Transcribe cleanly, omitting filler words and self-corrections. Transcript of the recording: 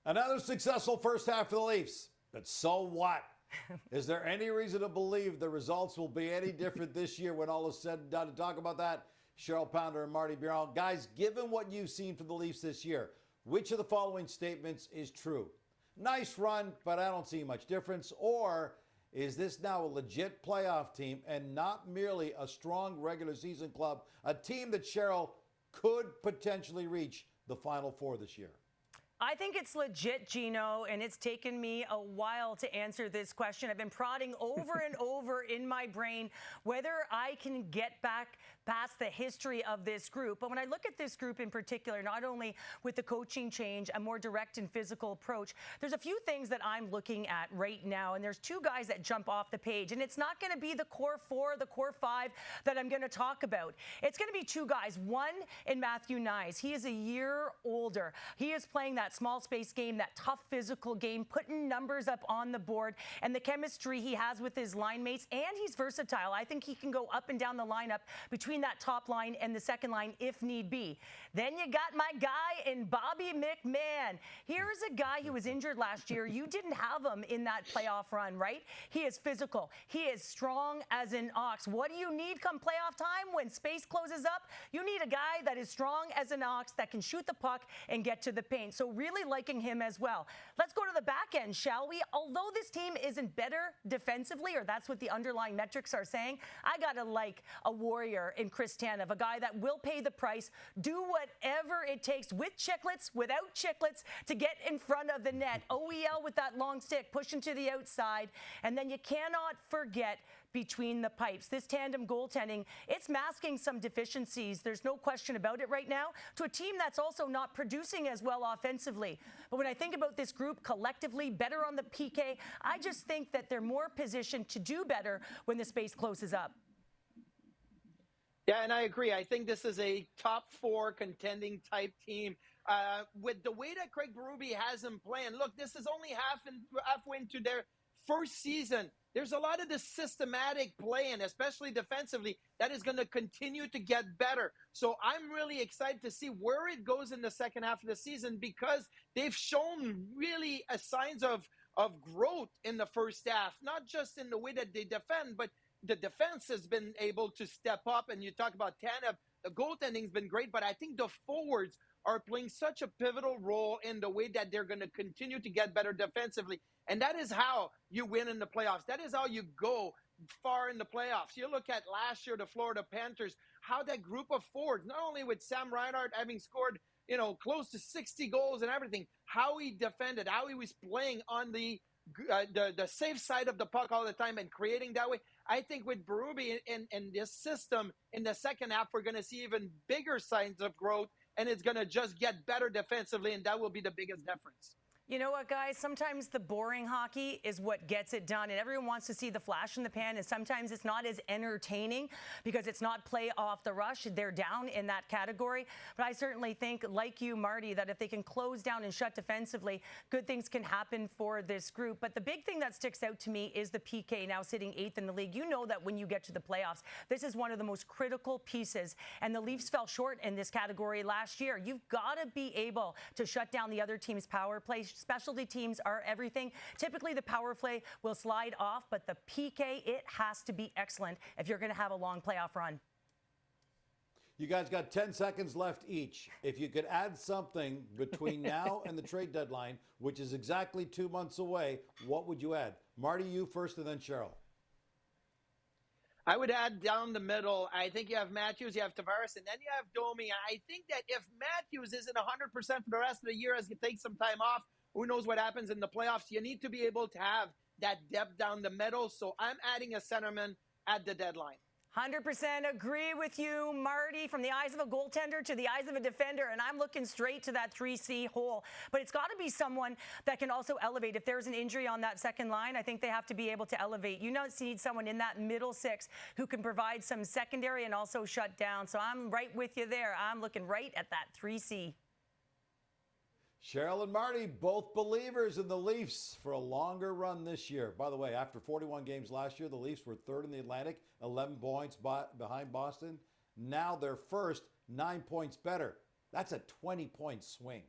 Another successful first half for the Leafs. But so what? Is there any reason to believe the results will be any different this year when all is said and done? To talk about that, Cheryl Pounder and Marty Biron. Guys, given what you've seen from the Leafs this year, which of the following statements is true? Nice run, but I don't see much difference. Or is this now a legit playoff team and not merely a strong regular season club, a team that Cheryl could potentially reach the Final Four this year? I think it's legit, Gino, and it's taken me a while to answer this question. I've been prodding over and over in my brain whether I can get back past the history of this group. But when I look at this group in particular, not only with the coaching change, a more direct and physical approach, there's a few things that I'm looking at right now, and there's two guys that jump off the page, and it's not going to be the core four, the core five that I'm going to talk about. It's going to be two guys. One in Matthew Nyes. He is a year older. He is playing that small space game, that tough physical game, putting numbers up on the board, and the chemistry he has with his line mates, and he's versatile. I think he can go up and down the lineup between that top line and the second line if need be. Then you got my guy in Bobby McMann. Here is a guy who was injured last year. You didn't have him in that playoff run, right? He is physical. He is strong as an ox. What do you need come playoff time when space closes up? You need a guy that is strong as an ox that can shoot the puck and get to the paint. So really liking him as well. Let's go to the back end, shall we? Although this team isn't better defensively, or that's what the underlying metrics are saying, I got to like a warrior in Chris Tanev, a guy that will pay the price, do whatever it takes with chicklets, without chicklets, to get in front of the net. OEL with that long stick, pushing to the outside. And then you cannot forget between the pipes. This tandem goaltending, it's masking some deficiencies. There's no question about it right now, to a team that's also not producing as well offensively. But when I think about this group collectively, better on the PK, I just think that they're more positioned to do better when the space closes up. Yeah, and I agree. I think this is a top four contending type team. With the way that Craig Berube has them playing, look, this is only halfway into their first season. There's a lot of this systematic playing, especially defensively, that is going to continue to get better. So I'm really excited to see where it goes in the second half of the season, because they've shown really signs of growth in the first half, not just in the way that they defend, but the defense has been able to step up. And you talk about Tanev, the goaltending's been great, but I think the forwards are playing such a pivotal role in the way that they're going to continue to get better defensively. And that is how you win in the playoffs. That is how you go far in the playoffs. You look at last year, the Florida Panthers, how that group of forwards, not only with Sam Reinhart having scored, close to 60 goals and everything, how he defended, how he was playing on the safe side of the puck all the time and creating that way. I think with Berube and this system in the second half, we're going to see even bigger signs of growth, and it's going to just get better defensively, and that will be the biggest difference. You know what, guys? Sometimes the boring hockey is what gets it done, and everyone wants to see the flash in the pan, and sometimes it's not as entertaining because it's not play off the rush. They're down in that category. But I certainly think, like you, Marty, that if they can close down and shut defensively, good things can happen for this group. But the big thing that sticks out to me is the PK, now sitting 8th in the league. You know that when you get to the playoffs, this is one of the most critical pieces, and the Leafs fell short in this category last year. You've got to be able to shut down the other team's power play. Specialty teams are everything. Typically, the power play will slide off, but the PK, it has to be excellent if you're going to have a long playoff run. You guys got 10 seconds left each. If you could add something between now and the trade deadline, which is exactly 2 months away, what would you add? Marty, you first, and then Cheryl. I would add down the middle. I think you have Matthews, you have Tavares, and then you have Domi. I think that if Matthews isn't 100% for the rest of the year as he takes some time off, who knows what happens in the playoffs? You need to be able to have that depth down the middle. So I'm adding a centerman at the deadline. 100% agree with you, Marty, from the eyes of a goaltender to the eyes of a defender, and I'm looking straight to that 3C hole. But it's got to be someone that can also elevate. If there's an injury on that second line, I think they have to be able to elevate. You need someone in that middle six who can provide some secondary and also shut down. So I'm right with you there. I'm looking right at that 3C. Cheryl and Marty, both believers in the Leafs for a longer run this year. By the way, after 41 games last year, the Leafs were third in the Atlantic, 11 points behind Boston. Now they're first, 9 points better. That's a 20-point swing.